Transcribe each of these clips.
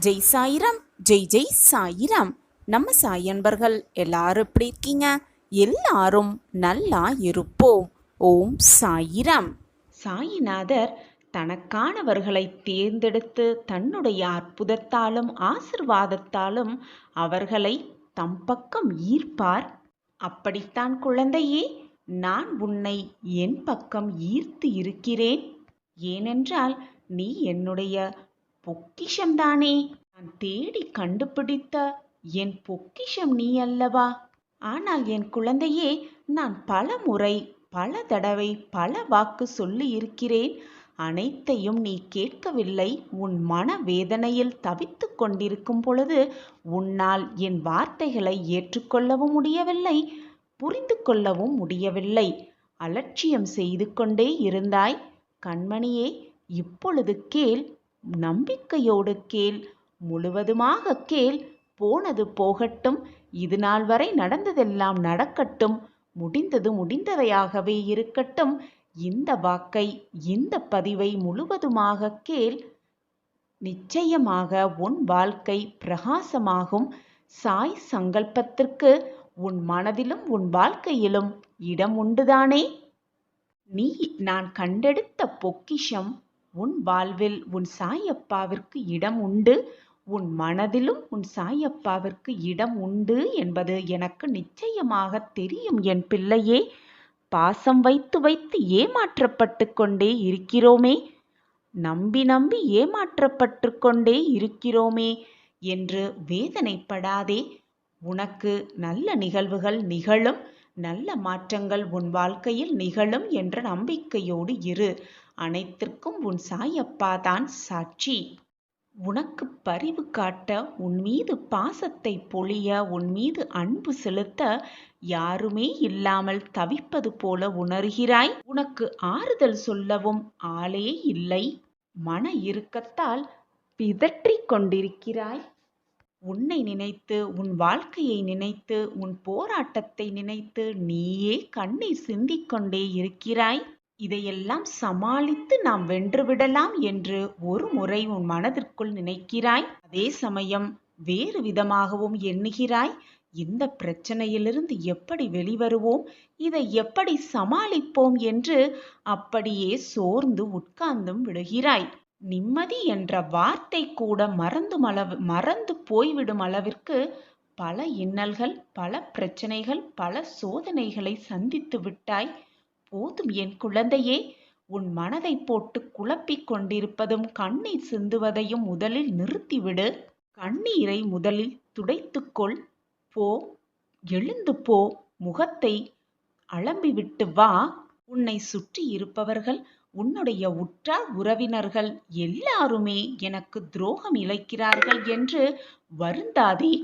ஜெய் சாயிராம். ஜெய் ஜெய் சாயிராம். நம்ம சாய் அன்பர்கள் எல்லாரும் எப்படி இருக்கீங்க? எல்லாரும் நல்லா இருப்போம். ஓம் சாயிராம். சாயிநாதர் தனக்கானவர்களை தேர்ந்தெடுத்து தன்னுடைய அற்புதத்தாலும் ஆசிர்வாதத்தாலும் அவர்களை தம் பக்கம் ஈர்ப்பார். அப்படித்தான் குழந்தையே, நான் உன்னை என் பக்கம் ஈர்த்து இருக்கிறேன். ஏனென்றால் நீ என்னுடைய பொக்கிஷம்தானே. நான் தேடி கண்டுபிடித்த என் பொக்கிஷம் நீ அல்லவா? ஆனால் என் குழந்தையே, நான் பல முறை பல தடவை பல வாக்கு சொல்லி இருக்கிறேன். அனைத்தையும் நீ கேட்கவில்லை. உன் மன வேதனையில் தவித்து கொண்டிருக்கும் பொழுது உன்னால் என் வார்த்தைகளை ஏற்றுக்கொள்ளவும் முடியவில்லை, புரிந்து கொள்ளவும் முடியவில்லை. அலட்சியம் செய்து கொண்டே இருந்தாய். கண்மணியே, இப்பொழுது கேள், நம்பிக்கையோடு கேள், முழுவதுமாக கேள். போனது போகட்டும், இது நாள் வரை நடந்ததெல்லாம் நடக்கட்டும், முடிந்தது முடிந்தவையாகவே இருக்கட்டும். இந்த வாக்கை, இந்த பதிவை முழுவதுமாக கேள். நிச்சயமாக உன் வாழ்க்கை பிரகாசமாகும். சாய் சங்கல்பத்திற்கு உன் மனதிலும் உன் வாழ்க்கையிலும் இடம் உண்டுதானே? நீ நான் கண்டெடுத்த பொக்கிஷம். உன் வாழ்வில் உன் சாயப்பாவிற்கு இடம் உண்டு. உன் மனதிலும் உன் சாயப்பாவிற்கு இடம் உண்டு என்பது எனக்கு நிச்சயமாக தெரியும் என் பிள்ளையே. பாசம் வைத்து வைத்து ஏமாற்றப்பட்டு கொண்டே இருக்கிறோமே, நம்பி நம்பி ஏமாற்றப்பட்டு கொண்டே இருக்கிறோமே என்று வேதனைப்படாதே. உனக்கு நல்ல நிகழ்வுகள் நிகழும், நல்ல மாற்றங்கள் உன் வாழ்க்கையில் நிகழும் என்ற நம்பிக்கையோடு இரு. அனைத்திற்கும் உன் சாயப்பா தான் சாட்சி. உனக்கு பரிவு காட்ட, உன் மீது பாசத்தை பொழிய, உன் மீது அன்பு செலுத்த யாருமே இல்லாமல் தவிப்பது போல உணர்கிறாய். உனக்கு ஆறுதல் சொல்லவும் ஆளே இல்லை. மன இறுக்கத்தால் பிதற்றிக் கொண்டிருக்கிறாய். உன்னை நினைத்து, உன் வாழ்க்கையை நினைத்து, உன் போராட்டத்தை நினைத்து நீயே கண்ணீர் சிந்திக்கொண்டே இருக்கிறாய். இதையெல்லாம் சமாளித்து நாம் வென்றுவிடலாம் என்று ஒரு முறை உன் மனதிற்குள் நினைக்கிறாய். அதே சமயம் வேறு விதமாகவும் எண்ணுகிறாய். இந்த பிரச்சனையிலிருந்து எப்படி வெளிவருவோம், இதை எப்படி சமாளிப்போம் என்று அப்படியே சோர்ந்து உட்கார்ந்தும் விடுகிறாய். நிம்மதி என்ற வார்த்தை கூட மறந்து போய்விடும் அளவிற்கு பல இன்னல்கள், பல பிரச்சனைகள், பல சோதனைகளை சந்தித்து விட்டாய். போதும் என் குழந்தையே, உன் மனதை போட்டு குழப்பிக் கொண்டிருப்பதும் கண்ணீர் சிந்துவதையும் முதலில் நிறுத்திவிடு. கண்ணீரை முதலில் துடைத்துக்கொள். போ, எழுந்து போ, முகத்தை அலம்பிவிட்டு வா. உன்னை சுற்றி இருப்பவர்கள், உன்னுடைய உற்றார் உறவினர்கள் எல்லாருமே எனக்கு துரோகம் இழைக்கிறார்கள் என்று வருந்தாதே.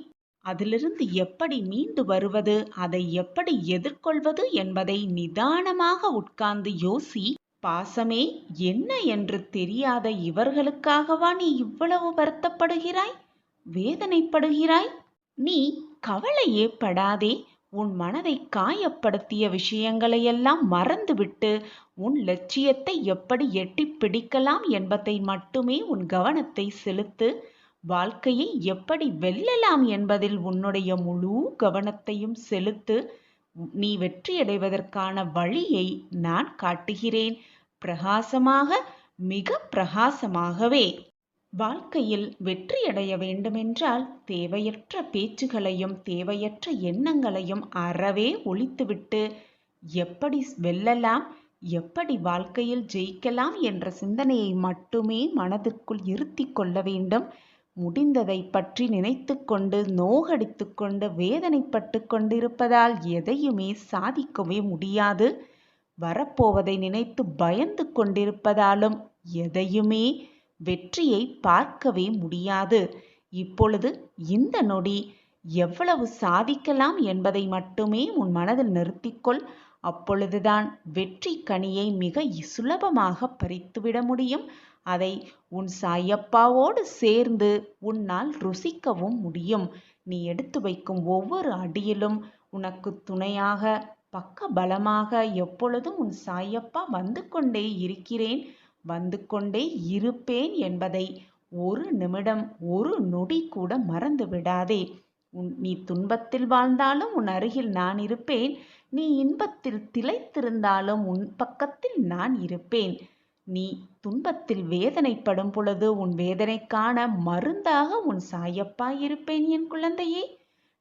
அதிலிருந்து எப்படி மீண்டு வருவது, அதை எப்படி எதிர்கொள்வது என்பதை நிதானமாக உட்கார்ந்து யோசி. பாசமே என்ன என்று தெரியாத இவர்களுக்காகவா நீ இவ்வளவு வருத்தப்படுகிறாய், வேதனைப்படுகிறாய்? நீ கவலையே படாதே. உன் மனதை காயப்படுத்திய விஷயங்களையெல்லாம் மறந்துவிட்டு உன் லட்சியத்தை எப்படி எட்டி பிடிக்கலாம் என்பதை மட்டுமே உன் கவனத்தை செலுத்து. வாழ்க்கையை எப்படி வெல்லலாம் என்பதில் உன்னுடைய முழு கவனத்தையும் செலுத்து. நீ வெற்றியடைவதற்கான வழியை நான் காட்டுகிறேன். பிரகாசமாக, மிக பிரகாசமாகவே. வாழ்க்கையில் வெற்றியடைய வேண்டுமென்றால் தேவையற்ற பேச்சுகளையும் தேவையற்ற எண்ணங்களையும் அறவே ஒழித்துவிட்டு எப்படி வெல்லலாம், எப்படி வாழ்க்கையில் ஜெயிக்கலாம் என்ற சிந்தனையை மட்டுமே மனதிற்குள் இருத்தி கொள்ள வேண்டும். முடிந்ததை பற்றி நினைத்து கொண்டு நோகடித்து கொண்டு வேதனைப்பட்டு கொண்டிருப்பதால் எதையுமே சாதிக்கவே முடியாது. வரப்போவதை நினைத்து பயந்து கொண்டிருப்பதாலும் எதையுமே வெற்றியை பார்க்கவே முடியாது. இப்பொழுது இந்த நொடி எவ்வளவு சாதிக்கலாம் என்பதை மட்டுமே உன் மனதில் நிறுத்திக்கொள். அப்பொழுதுதான் வெற்றி கனியை மிக சுலபமாக பறித்துவிட முடியும். அதை உன் சாயப்பாவோடு சேர்ந்து உன்னால் ருசிக்கவும் முடியும். நீ எடுத்து வைக்கும் ஒவ்வொரு அடியிலும் உனக்கு துணையாக, பக்க பலமாக எப்பொழுதும் உன் சாயப்பா வந்து கொண்டே இருக்கிறேன், வந்து கொண்டே இருப்பேன் என்பதை ஒரு நிமிடம், ஒரு நொடி கூட மறந்து விடாதே. நீ துன்பத்தில் வாழ்ந்தாலும் உன் அருகில் நான் இருப்பேன். நீ இன்பத்தில் திளைத்திருந்தாலும் உன் பக்கத்தில் நான் இருப்பேன். நீ துன்பத்தில் வேதனைப்படும் பொழுது உன் வேதனைக்கான மருந்தாக உன் சாயப்பா இருப்பேன் என் குழந்தையே.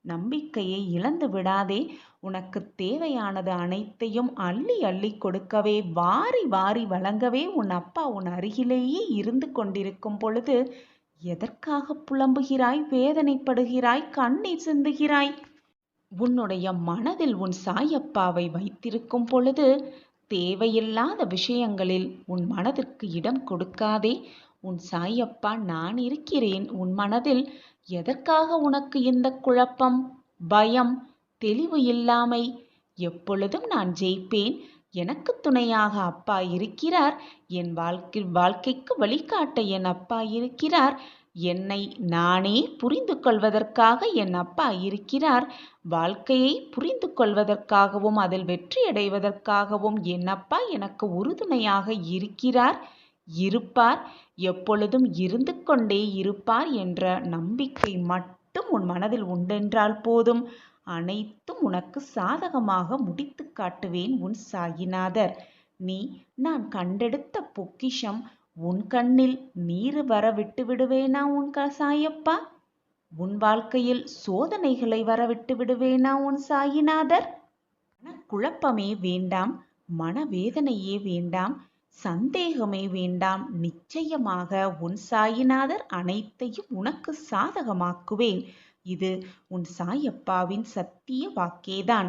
நம்பிக்கையை இழந்து விடாதே. உனக்கு தேவையானது அனைத்தையும் அள்ளி அள்ளி கொடுக்கவே, வாரி வாரி வழங்கவே உன் அப்பா உன் அருகிலேயே இருந்து கொண்டிருக்கும் பொழுது எதற்காக புலம்புகிறாய், வேதனைப்படுகிறாய், கண்ணீர் சிந்துகிறாய்? உன்னுடைய மனதில் உன் சாயப்பாவை வைத்திருக்கும் பொழுது தேவையில்லாத விஷயங்களில் உன் மனதிற்கு இடம் கொடுக்காதே. உன் சாயப்பா நான் இருக்கிறேன் உன் மனதில். எதற்காக உனக்கு இந்த குழப்பம், பயம், தெளிவு இல்லாமை? எப்பொழுதும் நான் ஜெயிப்பேன். எனக்கு துணையாக அப்பா இருக்கிறார். என் வாழ்க்கைக்கு வழிகாட்ட என் அப்பா இருக்கிறார். என்னை நானே புரிந்து கொள்வதற்காக என் அப்பா இருக்கிறார். வாழ்க்கையை புரிந்து கொள்வதற்காகவும் அதில் வெற்றியடைவதற்காகவும் என் அப்பா எனக்கு உறுதுணையாக இருக்கிறார், இருப்பார், எப்பொழுதும் இருந்து கொண்டே இருப்பார் என்ற நம்பிக்கை மட்டும் உன் மனதில் உண்டென்றால் போதும். அனைத்தும் உனக்கு சாதகமாக முடித்து காட்டுவேன் உன் சாயிநாதர். நீ நான் கண்டெடுத்த பொக்கிஷம். உன் கண்ணில் நீர் வர விட்டு விடுவேனா உன் சாயப்பா? உன் வாழ்க்கையில் சோதனைகளை வரவிட்டு விடுவேனா உன் சாயிநாதர்? குழப்பமே வேண்டாம், மனவேதனையே வேண்டாம், சந்தேகமே வேண்டாம். நிச்சயமாக உன் சாயிநாதர் அனைத்தையும் உனக்கு சாதகமாக்குவேன். இது உன் சாயப்பாவின் சத்திய வாக்கேதான்.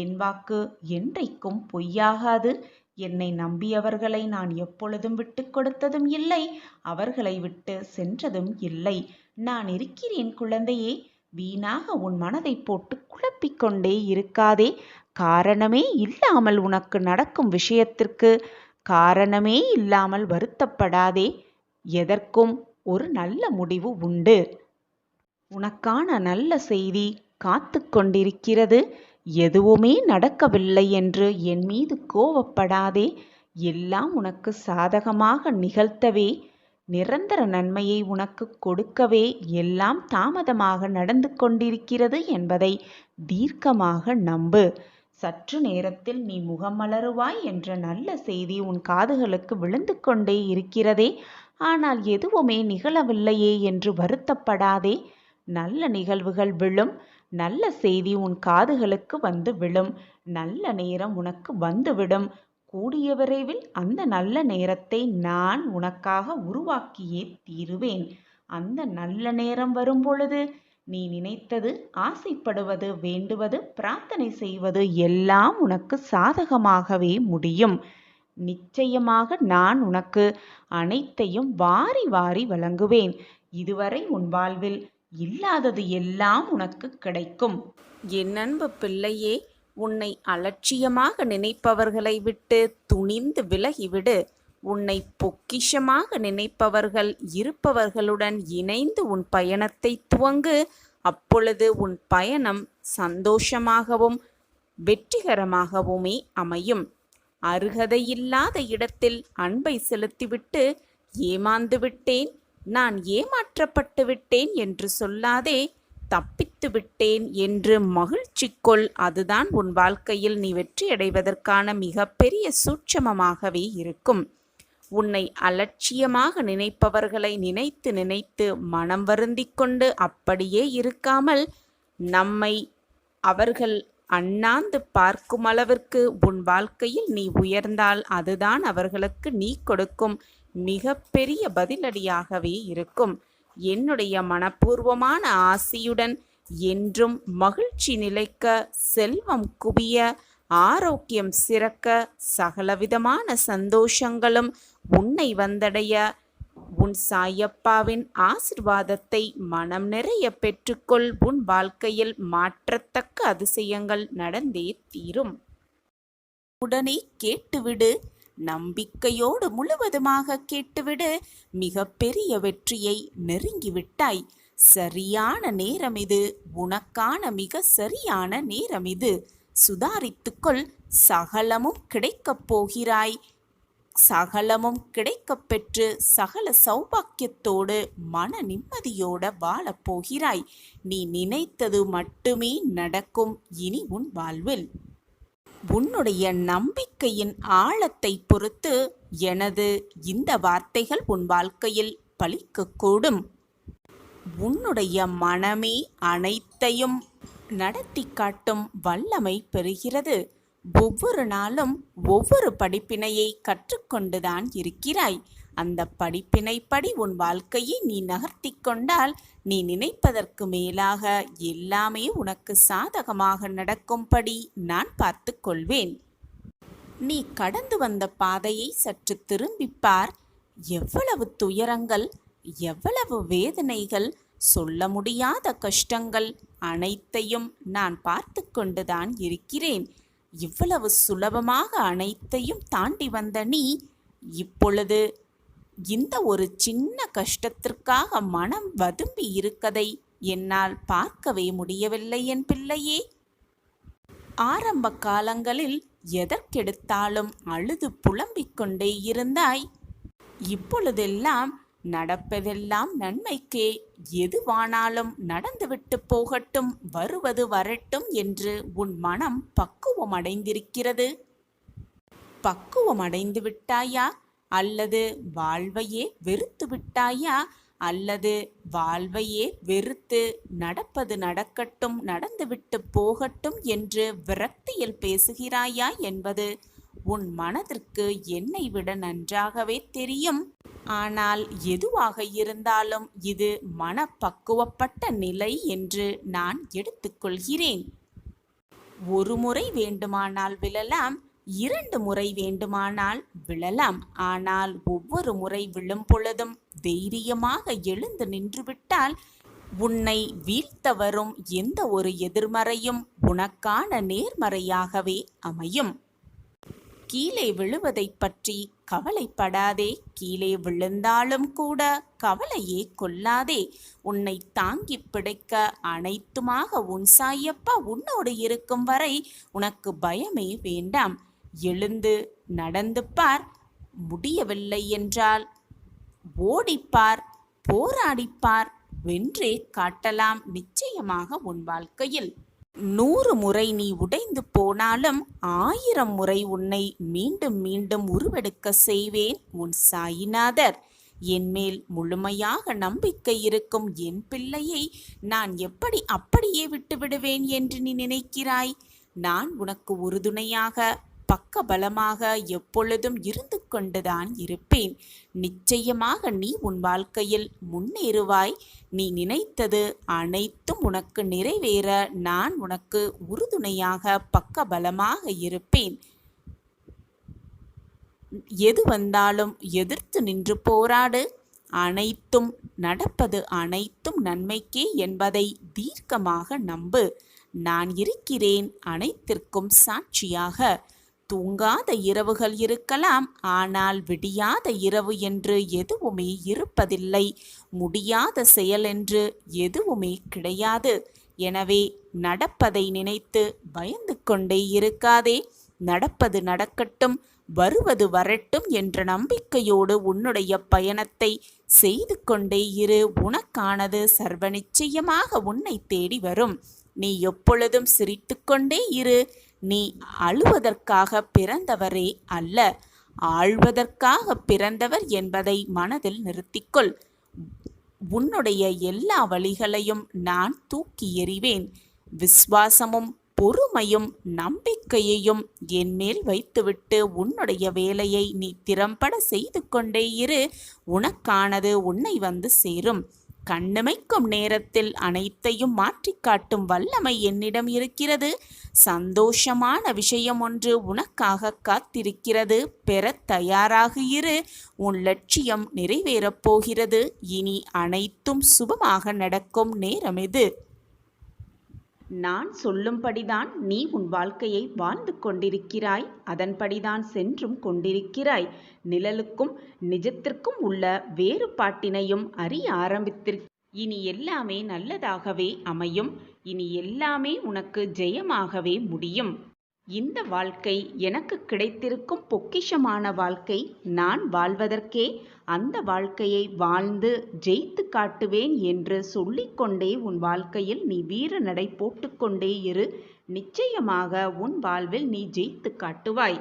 என் வாக்கு என்றைக்கும் பொய்யாகாது. என்னை நம்பியவர்களை நான் எப்பொழுதும் விட்டு கொடுத்ததும் இல்லை, அவர்களை விட்டு சென்றதும் இல்லை. நான் இருக்கிறேன் குழந்தையே. வீணாக உன் மனதை போட்டு குழப்பிக்கொண்டே இருக்காதே. காரணமே இல்லாமல் உனக்கு நடக்கும் விஷயத்திற்கு காரணமே இல்லாமல் வருத்தப்படாதே. எதற்கும் ஒரு நல்ல முடிவு உண்டு. உனக்கான நல்ல செய்தி காத்து கொண்டிருக்கிறது. எதுவுமே நடக்கவில்லை என்று என் மீது கோபப்படாதே. எல்லாம் உனக்கு சாதகமாக நிகழ்த்தவே, நிரந்தர நன்மையை உனக்கு கொடுக்கவே எல்லாம் தாமதமாக நடந்து கொண்டிருக்கிறது என்பதை தீர்க்கமாக நம்பு. சற்று நேரத்தில் நீ முகமலருவாய் என்ற நல்ல செய்தி உன் காதுகளுக்கு விழுந்து கொண்டே இருக்கிறதே. ஆனால் எதுவுமே நிகழவில்லையே என்று வருத்தப்படாதே. நல்ல நிகழ்வுகள் விழும். நல்ல செய்தி உன் காதுகளுக்கு வந்து விழும். நல்ல நேரம் உனக்கு வந்துவிடும். கூடிய விரைவில் அந்த நல்ல நேரத்தை நான் உனக்காக உருவாக்கியே தீருவேன். அந்த நல்ல நேரம் வரும் பொழுது நீ நினைத்தது, ஆசைப்படுவது, வேண்டுவது, பிரார்த்தனை செய்வது எல்லாம் உனக்கு சாதகமாகவே முடியும். நிச்சயமாக நான் உனக்கு அனைத்தையும் வாரி வாரி வழங்குவேன். இதுவரை உன் வாழ்வில் இல்லாதது எல்லாம் உனக்கு கிடைக்கும். என் அன்பு பிள்ளையே, உன்னை அலட்சியமாக நினைப்பவர்களை விட்டு துணிந்து விலகிவிடு. உன்னை பொக்கிஷமாக நினைப்பவர்கள் இருப்பவர்களுடன் இணைந்து உன் பயணத்தை துவங்கு. அப்பொழுது உன் பயணம் சந்தோஷமாகவும் வெற்றிகரமாகவுமே அமையும். அருகதையில்லாத இடத்தில் அன்பை செலுத்திவிட்டு ஏமாந்து விட்டேன், நான் ஏமாற்றப்பட்டு விட்டேன் என்று சொல்லாதே. தப்பித்து விட்டேன் என்று மகிழ்ச்சி கொள். அதுதான் உன் வாழ்க்கையில் நீ வெற்றியடைவதற்கான மிகப்பெரிய சூட்சமமாகவே இருக்கும். உன்னை அலட்சியமாக நினைப்பவர்களை நினைத்து நினைத்து மனம் வருந்திக் கொண்டு அப்படியே இருக்காமல், நம்மை அவர்கள் அண்ணாந்து பார்க்கும் அளவிற்கு உன் வாழ்க்கையில் நீ உயர்ந்தால் அதுதான் அவர்களுக்கு நீ கொடுக்கும் மிகப்பெரிய பதிலடியாகவே இருக்கும். என்னுடைய மனப்பூர்வமான ஆசியுடன் என்றும் மகிழ்ச்சி நிலைக்க, செல்வம் குவிய, ஆரோக்கியம் சிறக்க, சகலவிதமான சந்தோஷங்களும் உன்னை வந்தடைய உன் சாயப்பாவின் ஆசிர்வாதத்தை மனம் நிறைய பெற்றுக்கொள். உன் வாழ்க்கையில் மாற்றத்தக்க அதிசயங்கள் நடந்தே தீரும். உடனே கேட்டுவிடு. நம்பிக்கையோடு முழுவதுமாக கேட்டுவிடு. மிகப்பெரிய வெற்றியை நெருங்கிவிட்டாய். சரியான நேரம் இது. உனக்கான மிக சரியான நேரம் இது. சுதாரித்துக்கொள். சகலமும் கிடைக்கப் போகிறாய். சகலமும் கிடைக்கப் பெற்று சகல சௌபாக்கியத்தோடு மன நிம்மதியோட வாழப் போகிறாய். நீ நினைத்தது மட்டுமே நடக்கும் இனி உன் வாழ்வில். உன்னுடைய நம்பிக்கையின் ஆழத்தை பொறுத்து எனது இந்த வார்த்தைகள் உன் வாழ்க்கையில் பலிக்கக்கூடும். உன்னுடைய மனமே அனைத்தையும் நடத்தி காட்டும் வல்லமை பெறுகிறது. ஒவ்வொரு நாளும் ஒவ்வொரு படிப்பினையை கற்றுக்கொண்டுதான் இருக்கிறாய். அந்த படிப்பினைப்படி உன் வாழ்க்கையை நீ நகர்த்தி கொண்டால் நீ நினைப்பதற்கு மேலாக எல்லாமே உனக்கு சாதகமாக நடக்கும்படி நான் பார்த்து கொள்வேன். நீ கடந்து வந்த பாதையை சற்று திரும்பிப்பார். எவ்வளவு துயரங்கள், எவ்வளவு வேதனைகள், சொல்ல முடியாத கஷ்டங்கள் அனைத்தையும் நான் பார்த்து கொண்டுதான் இருக்கிறேன். இவ்வளவு சுலபமாக அனைத்தையும் தாண்டி வந்த நீ இப்பொழுது இந்த ஒரு சின்ன கஷ்டத்திற்காக மனம் வதும்பி இருக்கதை என்னால் பார்க்கவே முடியவில்லை என் பிள்ளையே. ஆரம்ப காலங்களில் எதற்கெடுத்தாலும் அழுது புலம்பிக் கொண்டே இருந்தாய். இப்பொழுதெல்லாம் நடப்பதெல்லாம் நன்மைக்கே, எதுவானாலும் நடந்துவிட்டு போகட்டும், வருவது வரட்டும் என்று உன் மனம் பக்குவம் அடைந்திருக்கிறது. பக்குவம் அடைந்து விட்டாயா? அல்லது வாழ்வையே வெறுத்து விட்டாயா? அல்லது வாழ்வையே வெறுத்து நடப்பது நடக்கட்டும், நடந்துவிட்டு போகட்டும் என்று விரக்தியில் பேசுகிறாயா என்பது உன் மனதிற்கு என்னை விட நன்றாகவே தெரியும். ஆனால் எதுவாக இருந்தாலும் இது மனப்பக்குவப்பட்ட நிலை என்று நான் எடுத்துக்கொள்கிறேன். ஒரு முறை வேண்டுமானால் விழலாம், 2 முறை வேண்டுமானால் விழலாம். ஆனால் ஒவ்வொரு முறை விழும் பொழுதும் தைரியமாக எழுந்து நின்றுவிட்டால் உன்னை வீழ்த்த வரும் எந்த ஒரு எதிர்மறையும் உனக்கான நேர்மறையாகவே அமையும். கீழே விழுவதை பற்றி கவலைப்படாதே. கீழே விழுந்தாலும் கூட கவலையே கொள்ளாதே. உன்னை தாங்கி பிடிக்க அனைத்துமாக உன் சாயப்பா உன்னோடு இருக்கும் வரை உனக்கு பயமே வேண்டாம். எழுந்து நடந்து பார். முடியவில்லை என்றால் ஓடிப்பார், போராடிப்பார், வென்றே காட்டலாம் நிச்சயமாக உன் வாழ்க்கையில். 100 முறை நீ உடைந்து போனாலும் 1000 முறை உன்னை மீண்டும் மீண்டும் உருவெடுக்க செய்வேன் உன் சாயிநாதர். என்மேல் முழுமையாக நம்பிக்கை இருக்கும் என் பிள்ளையை நான் எப்படி அப்படியே விட்டுவிடுவேன் என்று நீ நினைக்கிறாய்? நான் உனக்கு உறுதுணையாக பக்கபலமாக எப்பொழுதும் இருந்து கொண்டுதான் இருப்பேன். நிச்சயமாக நீ உன் வாழ்க்கையில் முன்னேறுவாய். நீ நினைத்தது அனைத்தும் உனக்கு நிறைவேற நான் உனக்கு உறுதுணையாக பக்கபலமாக இருப்பேன். எது வந்தாலும் எதிர்த்து நின்று போராடு. அனைத்தும் நடப்பது அனைத்தும் நன்மைக்கே என்பதை தீர்க்கமாக நம்பு. நான் இருக்கிறேன் அனைத்திற்கும் சாட்சியாக. தூங்காத இரவுகள் இருக்கலாம், ஆனால் விடியாத இரவு என்று எதுவுமே இருப்பதில்லை. முடியாத செயல் என்று எதுவுமே கிடையாது. எனவே நடப்பதை நினைத்து பயந்து கொண்டே இருக்காதே. நடப்பது நடக்கட்டும், வருவது வரட்டும் என்ற நம்பிக்கையோடு உன்னுடைய பயணத்தை செய்து கொண்டே இரு. உனக்கானது சர்வ நிச்சயமாக உன்னை தேடி வரும். நீ எப்பொழுதும் சிரித்து கொண்டே இரு. நீ அழுவதற்காக பிறந்தவரே அல்ல, ஆழ்வதற்காக பிறந்தவர் என்பதை மனதில் நிறுத்திக்கொள். உன்னுடைய எல்லா வழிகளையும் நான் தூக்கி எறிவேன். விசுவாசமும் பொறுமையும் நம்பிக்கையையும் என்மேல் வைத்துவிட்டு உன்னுடைய வேலையை நீ திறம்பட செய்து கொண்டே இரு. உனக்கானது உன்னை வந்து சேரும். கண்ணிமைக்கும் நேரத்தில் அனைத்தையும் மாற்றி காட்டும் வல்லமை என்னிடம் இருக்கிறது. சந்தோஷமான விஷயம் ஒன்று உனக்காக காத்திருக்கிறது. பெற தயாராக இரு. உன் லட்சியம் நிறைவேறப் போகிறது. இனி அனைத்தும் சுபமாக நடக்கும் நேரம் இது. நான் சொல்லும்படிதான் நீ உன் வாழ்க்கையை வாழ்ந்து கொண்டிருக்கிறாய். அதன்படிதான் சென்றும் கொண்டிருக்கிறாய். நிழலுக்கும் நிஜத்திற்கும் உள்ள வேறுபாட்டினையும் அறிய ஆரம்பித்திருக்க. இனி எல்லாமே நல்லதாகவே அமையும். இனி எல்லாமே உனக்கு ஜெயமாகவே முடியும். இந்த வாழ்க்கை எனக்கு கிடைத்திருக்கும் பொக்கிஷமான வாழ்க்கை. நான் வாழ்வதற்கே அந்த வாழ்க்கையை வாழ்ந்து ஜெயித்து காட்டுவேன் என்று சொல்லிக்கொண்டே உன் வாழ்க்கையில் நீ வீர நடை போட்டுக்கொண்டே இரு. நிச்சயமாக உன் வாழ்வில் நீ ஜெயித்து காட்டுவாய்.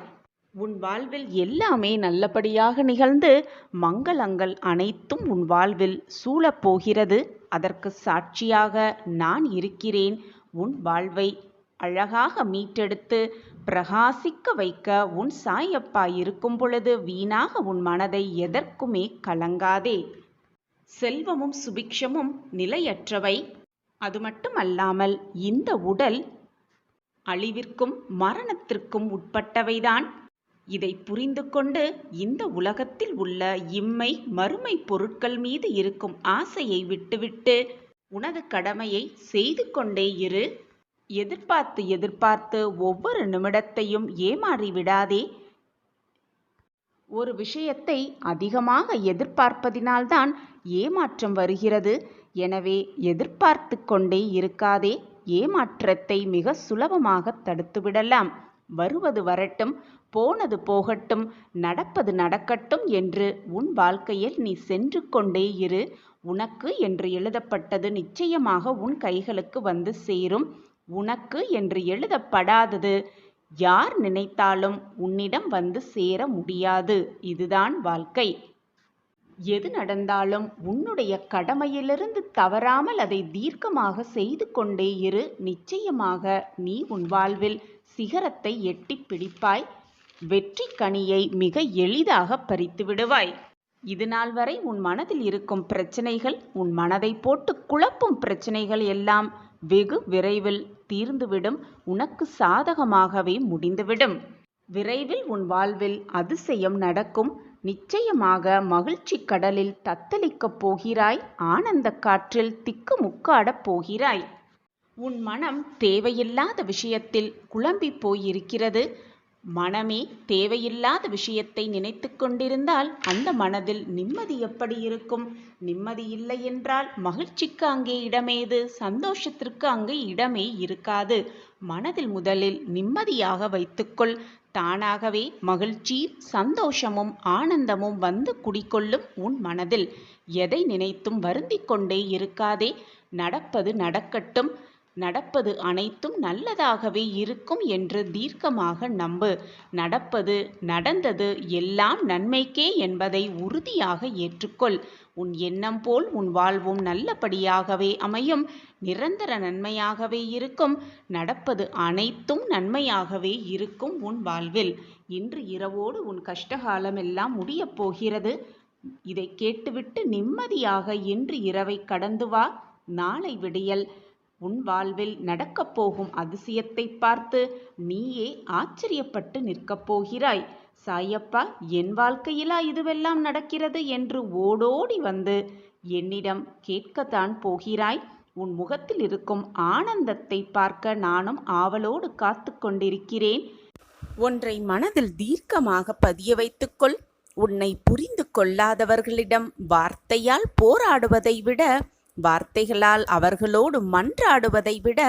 உன் வாழ்வில் எல்லாமே நல்லபடியாக நிகழ்ந்து மங்களங்கள் அனைத்தும் உன் வாழ்வில் சூழப்போகிறது. அதற்கு சாட்சியாக நான் இருக்கிறேன். உன் வாழ்வை அழகாக மீட்டெடுத்து பிரகாசிக்க வைக்க உன் சாயப்பா இருக்கும் பொழுது வீணாக உன் மனதை எதற்குமே கலங்காதே. செல்வமும் சுபிக்ஷமும் நிலையற்றவை. அது மட்டுமல்லாமல் இந்த உடல் அழிவிற்கும் மரணத்திற்கும் உட்பட்டவைதான். இதை புரிந்து கொண்டு இந்த உலகத்தில் உள்ள இம்மை மறுமை பொருட்கள் மீது இருக்கும் ஆசையை விட்டுவிட்டு உனது கடமையை செய்து கொண்டே இரு. எதிர்பார்த்து எதிர்பார்த்து ஒவ்வொரு நிமிடத்தையும் ஏமாறி விடாதே. ஒரு விஷயத்தை அதிகமாக எதிர்பார்ப்பதினால்தான் ஏமாற்றம் வருகிறது. எனவே எதிர்பார்த்து கொண்டே இருக்காதே. ஏமாற்றத்தை மிக சுலபமாக தடுத்துவிடலாம். வருவது வரட்டும், போனது போகட்டும், நடப்பது நடக்கட்டும் என்று உன் வாழ்க்கையில் நீ சென்று கொண்டே இரு. உனக்கு என்று எழுதப்பட்டது நிச்சயமாக உன் கைகளுக்கு வந்து சேரும். உனக்கு என்று எழுதப்படாதது யார் நினைத்தாலும் உன்னிடம் வந்து சேர முடியாது. இதுதான் வாழ்க்கை. எது நடந்தாலும் உன்னுடைய கடமையிலிருந்து தவறாமல் அதை தீர்க்கமாக செய்து கொண்டே இரு. நிச்சயமாக நீ உன் வாழ்வில் சிகரத்தை எட்டி பிடிப்பாய். வெற்றி கனியை மிக எளிதாக பறித்து விடுவாய். இது நாள் வரை உன் மனதில் இருக்கும் பிரச்சனைகள், உன் மனதை போட்டு குழப்பும் பிரச்சனைகள் எல்லாம் வெகு விரைவில் தீர்ந்துவிடும். உனக்கு சாதகமாகவே முடிந்துவிடும். விரைவில் உன் வாழ்வில் அதிசயம் நடக்கும். நிச்சயமாக மகிழ்ச்சி கடலில் தத்தளிக்கப் போகிறாய். ஆனந்த காற்றில் திக்கு முக்காடப் போகிறாய். உன் மனம் தேவையில்லாத விஷயத்தில் குழம்பி போயிருக்கிறது. மனமே தேவையில்லாத விஷயத்தை நினைத்து கொண்டிருந்தால் அந்த மனதில் நிம்மதி எப்படி இருக்கும்? நிம்மதி இல்லை என்றால் மகிழ்ச்சிக்கு அங்கே இடமேது? சந்தோஷத்திற்கு அங்கே இடமே இருக்காது. மனதில் முதலில் நிம்மதியாக வைத்துக்கொள். தானாகவே மகிழ்ச்சி, சந்தோஷமும் ஆனந்தமும் வந்து குடிக்கொள்ளும் உன் மனதில். எதை நினைத்தும் வருந்திக் கொண்டே இருக்காதே. நடப்பது நடக்கட்டும். நடப்பது அனைத்தும் நல்லதாகவே இருக்கும் என்று தீர்க்கமாக நம்பு. நடப்பது நடந்தது எல்லாம் நன்மைக்கே என்பதை உறுதியாக ஏற்றுக்கொள். உன் எண்ணம் போல் உன் வாழ்வும் நல்லபடியாகவே அமையும். நிரந்தர நன்மையாகவே இருக்கும். நடப்பது அனைத்தும் நன்மையாகவே இருக்கும் உன் வாழ்வில். இன்று இரவோடு உன் கஷ்டகாலம் எல்லாம் முடியப் போகிறது. இதை கேட்டுவிட்டு நிம்மதியாக இன்று இரவை கடந்து வா. நாளை விடியல் உன் வாழ்வில் நடக்கப் போகும் அதிசயத்தை பார்த்து நீயே ஆச்சரியப்பட்டு நிற்கப் போகிறாய். சாயப்பா, என் வாழ்க்கையிலா இதுவெல்லாம் நடக்கிறது என்று ஓடோடி வந்து என்னிடம் கேட்கத்தான் போகிறாய். உன் முகத்தில் இருக்கும் ஆனந்தத்தை பார்க்க நானும் ஆவலோடு காத்து கொண்டிருக்கிறேன். ஒன்றை மனதில் தீர்க்கமாக பதிய வைத்துக்கொள். உன்னை புரிந்து கொள்ளாதவர்களிடம் வார்த்தையால் போராடுவதை விட, வார்த்தைகளால் அவர்களோடு மன்றாடுவதை விட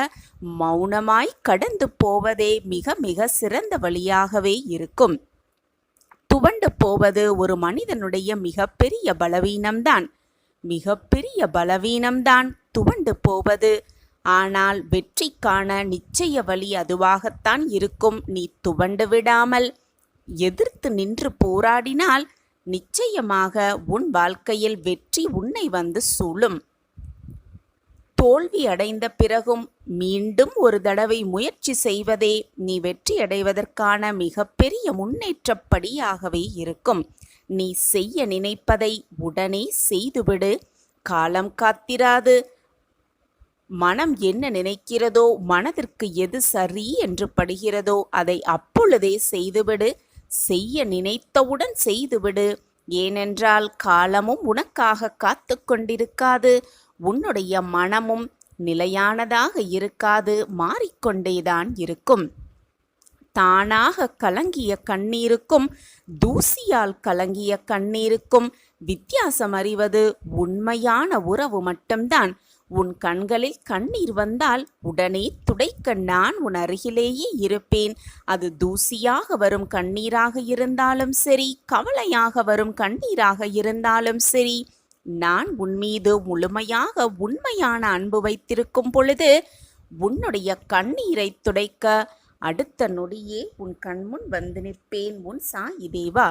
மௌனமாய் கடந்து போவதே மிக மிக சிறந்த வழியாகவே இருக்கும். துவண்டு போவது ஒரு மனிதனுடைய மிகப்பெரிய பலவீனம்தான். மிகப்பெரிய பலவீனம்தான் துவண்டு போவது. ஆனால் வெற்றிக்கான நிச்சய வழி அதுவாகத்தான் இருக்கும். நீ துவண்டு விடாமல் எதிர்த்து நின்று போராடினால் நிச்சயமாக உன் வாழ்க்கையில் வெற்றி உன்னை வந்து சூழும். தோல்வி அடைந்த பிறகும் மீண்டும் ஒரு தடவை முயற்சி செய்வதே நீ வெற்றி அடைவதற்கான மிகப்பெரிய முன்னேற்றப்படியாகவே இருக்கும். நீ செய்ய நினைப்பதை உடனே செய்துவிடு. காலம் காத்திராது. மனம் என்ன நினைக்கிறதோ, மனதிற்கு எது சரி என்று படுகிறதோ அதை அப்பொழுதே செய்துவிடு. செய்ய நினைத்தவுடன் செய்துவிடு. ஏனென்றால் காலமும் உனக்காக காத்து கொண்டிருக்காது. உன்னுடைய மனமும் நிலையானதாக இருக்காது. மாறிக்கொண்டேதான் இருக்கும். தானாக கலங்கிய கண்ணீருக்கும் தூசியால் கலங்கிய கண்ணீருக்கும் வித்தியாசம் அறிவது உண்மையான உறவு மட்டும்தான். உன் கண்களில் கண்ணீர் வந்தால் உடனே துடைக்க நான் உன் அருகிலேயே இருப்பேன். அது தூசியாக வரும் கண்ணீராக இருந்தாலும் சரி, கவலையாக வரும் கண்ணீராக இருந்தாலும் சரி, நான் உன் மீது முழுமையாக உண்மையான அன்பு வைத்திருக்கும் பொழுது உன்னுடைய கண்ணீரை துடைக்க அடுத்த நொடியே உன் கண்முன் வந்து நிற்பேன் உன் சாயி தேவா.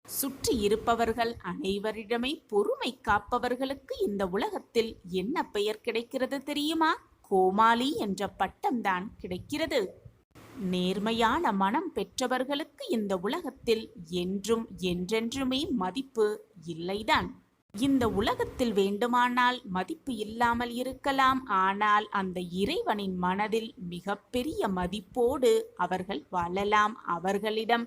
சுற்றி இருப்பவர்கள் அனைவரிடமே பொறுமை காப்பவர்களுக்கு இந்த உலகத்தில் என்ன பெயர் கிடைக்கிறது தெரியுமா? கோமாளி என்ற பட்டம்தான் கிடைக்கிறது. நேர்மையான மனம் பெற்றவர்களுக்கு இந்த உலகத்தில் என்றும் என்றென்றுமே மதிப்பு இல்லைதான். இந்த உலகத்தில் வேண்டுமானால் மதிப்பு இல்லாமல் இருக்கலாம், ஆனால் அந்த இறைவனின் மனதில் மிகப்பெரிய மதிப்போடு அவர்கள் வாழலாம். அவர்களிடம்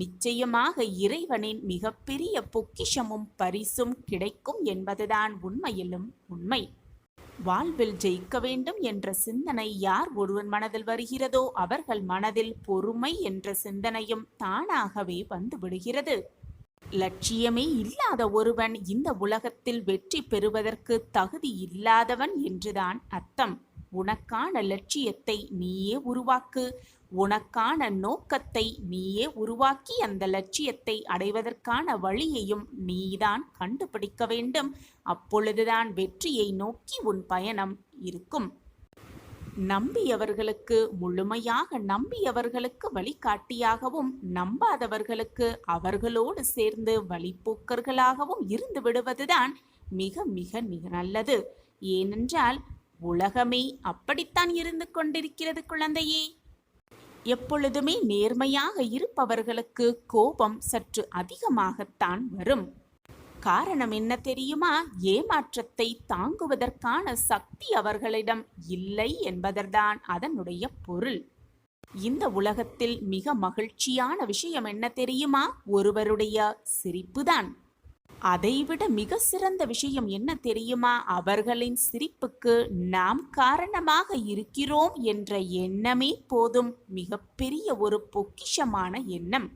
நிச்சயமாக இறைவனின் மிகப்பெரிய பொக்கிஷமும் பரிசும் கிடைக்கும் என்பதுதான் உண்மையிலும் உண்மை. வாழ்வில் ஜெயிக்க வேண்டும் என்ற சிந்தனை யார் ஒருவன் மனதில் வருகிறதோ அவர்கள் மனதில் பொறுமை என்ற சிந்தனையும் தானாகவே வந்து விடுகிறது. லட்சியமே இல்லாத ஒருவன் இந்த உலகத்தில் வெற்றி பெறுவதற்கு தகுதி இல்லாதவன் என்றுதான் அர்த்தம். உனக்கான லட்சியத்தை நீயே உருவாக்கு. உனக்கான நோக்கத்தை நீயே உருவாக்கி அந்த லட்சியத்தை அடைவதற்கான வழியையும் நீதான் கண்டுபிடிக்க வேண்டும். அப்பொழுதுதான் வெற்றியை நோக்கி உன் பயணம் இருக்கும். நம்பியவர்களுக்கு, முழுமையாக நம்பியவர்களுக்கு வழிகாட்டியாகவும், நம்பாதவர்களுக்கு அவர்களோடு சேர்ந்து வழிப்போக்கர்களாகவும் இருந்து விடுவதுதான் மிக மிக நல்லது. ஏனென்றால் உலகமே அப்படித்தான் இருந்து கொண்டிருக்கிறது குழந்தையே. எப்பொழுதுமே நேர்மையாக இருப்பவர்களுக்கு கோபம் சற்று அதிகமாகத்தான் வரும். காரணம் என்ன தெரியுமா? ஏமாற்றத்தை தாங்குவதற்கான சக்தி அவர்களிடம் இல்லை என்பதுதான் அதனுடைய பொருள். இந்த உலகத்தில் மிக மகிழ்ச்சியான விஷயம் என்ன தெரியுமா? ஒருவருடைய சிரிப்புதான். அதைவிட மிக சிறந்த விஷயம் என்ன தெரியுமா? அவர்களின் சிரிப்புக்கு நாம் காரணமாக இருக்கிறோம் என்ற எண்ணமே போதும். மிகப்பெரிய ஒரு பொக்கிஷமான எண்ணம்.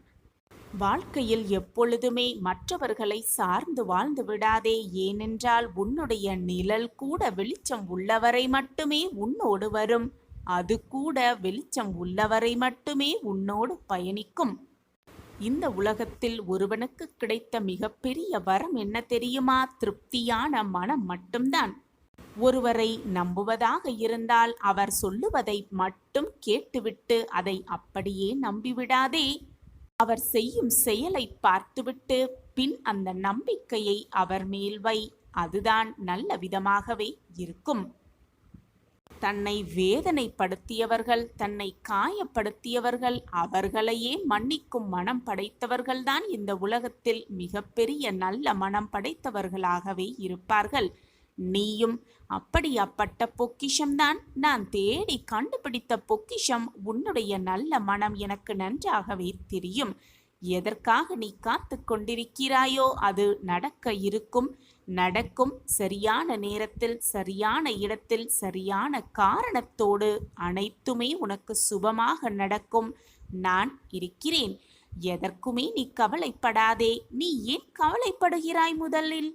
வாழ்க்கையில் எப்பொழுதுமே மற்றவர்களை சார்ந்து வாழ்ந்து விடாதே. ஏனென்றால் உன்னுடைய நிழல் கூட வெளிச்சம் உள்ளவரை மட்டுமே உன்னோடு வரும். அது கூட வெளிச்சம் உள்ளவரை மட்டுமே உன்னோடு பயணிக்கும். இந்த உலகத்தில் ஒருவனுக்கு கிடைத்த மிகப்பெரிய வரம் என்ன தெரியுமா? திருப்தியான மனம் மட்டும்தான். ஒருவரை நம்புவதாக இருந்தால் அவர் சொல்லுவதை மட்டும் கேட்டுவிட்டு அதை அப்படியே நம்பிவிடாதே. அவர் செய்யும் செயலை பார்த்துவிட்டு பின் அந்த நம்பிக்கையை அவர் மேல் வை. அதுதான் நல்ல விதமாகவே இருக்கும். தன்னை வேதனைப்படுத்தியவர்கள், தன்னை காயப்படுத்தியவர்கள், அவர்களையே மன்னிக்கும் மனம் படைத்தவர்கள்தான் இந்த உலகத்தில் மிகப்பெரிய நல்ல மனம் படைத்தவர்களாகவே இருப்பார்கள். நீயும் அப்படியாப்பட்ட பொக்கிஷம்தான். நான் தேடி கண்டுபிடித்த பொக்கிஷம் உன்னுடைய நல்ல மனம். எனக்கு நன்றாகவே தெரியும். எதற்காக நீ காத்து கொண்டிருக்கிறாயோ அது நடக்க இருக்கும், நடக்கும். சரியான நேரத்தில், சரியான இடத்தில், சரியான காரணத்தோடு அனைத்துமே உனக்கு சுபமாக நடக்கும். நான் இருக்கிறேன். எதற்குமே நீ கவலைப்படாதே. நீ ஏன் கவலைப்படுகிறாய்? முதலில்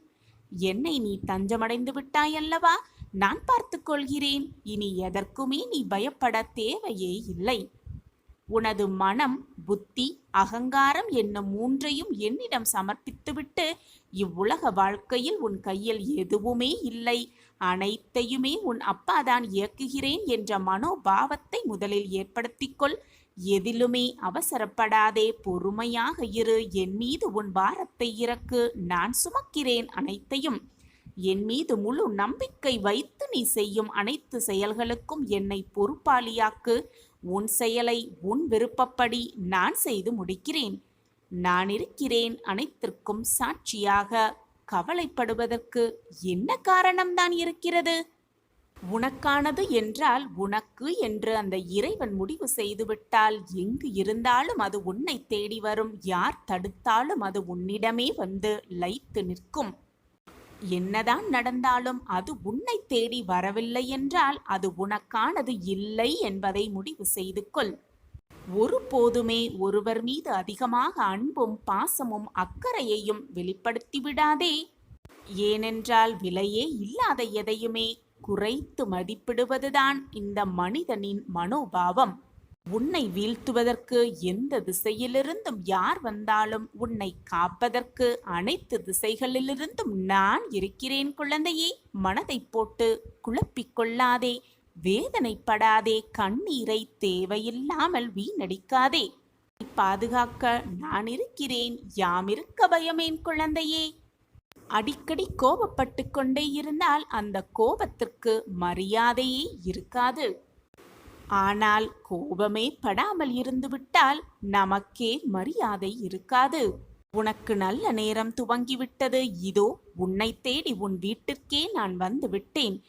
என்னை நீ தஞ்சமடைந்து விட்டாய் அல்லவா? நான் பார்த்து கொள்கிறேன். இனி எதற்குமே நீ பயப்பட தேவையே இல்லை. உனது மனம், புத்தி, அகங்காரம் என்னும் மூன்றையும் என்னிடம் சமர்ப்பித்துவிட்டு இவ்வுலக வாழ்க்கையில் உன் கையில் எதுவுமே இல்லை, அனைத்தையுமே உன் அப்பாதான் இயக்குகிறேன் என்ற மனோபாவத்தை முதலில் ஏற்படுத்திக்கொள். எதிலுமே அவசரப்படாதே. பொறுமையாக இரு. என் மீது உன் பாரத்தை இறக்கு. நான் சுமக்கிறேன் அனைத்தையும். என் மீது முழு நம்பிக்கை வைத்து நீ செய்யும் அனைத்து செயல்களுக்கும் என்னை பொறுப்பாளியாக்கு. உன் செயலை உன் விருப்பப்படி நான் செய்து முடிக்கிறேன். நான் இருக்கிறேன் அனைத்திற்கும் சாட்சியாக. கவலைப்படுவதற்கு என்ன காரணம்தான் இருக்கிறது? உனக்கானது என்றால் உனக்கு என்று அந்த இறைவன் முடிவு செய்துவிட்டால் எங்கு இருந்தாலும் அது உன்னை தேடி வரும். யார் தடுத்தாலும் அது உன்னிடமே வந்து லயித்து நிற்கும். என்னதான் நடந்தாலும் அது உன்னை தேடி வரவில்லை என்றால் அது உனக்கானது இல்லை என்பதை முடிவு செய்து கொள். ஒருபோதுமே ஒருவர் மீது அதிகமாக அன்பும் பாசமும் அக்கறையையும் வெளிப்படுத்தி விடாதே. ஏனென்றால் விலையே இல்லாத எதையுமே குறைத்து மதிப்பிடுவதுதான் இந்த மனிதனின் மனோபாவம். உன்னை வீழ்த்துவதற்கு எந்த திசையிலிருந்தும் யார் வந்தாலும் உன்னை காப்பதற்கு அனைத்து திசைகளிலிருந்தும் நான் இருக்கிறேன் குழந்தையே. மனதை போட்டு குழப்பிக் கொள்ளாதே, வேதனைப்படாதே, கண்ணீரை தேவையில்லாமல் வீணடிக்காதே. பாதுகாக்க நான் இருக்கிறேன், யாமிருக்க பயமேன் குழந்தையே. அடிக்கடி கோபப்பட்டு கொண்டே இருந்தால் அந்த கோபத்திற்கு மரியாதையே இருக்காது. ஆனால் கோபமே படாமல் இருந்துவிட்டால் நமக்கே மரியாதை இருக்காது. உனக்கு நல்ல நேரம் துவங்கிவிட்டது. இதோ உன்னை தேடி உன் வீட்டிற்கே நான் வந்து விட்டேன்.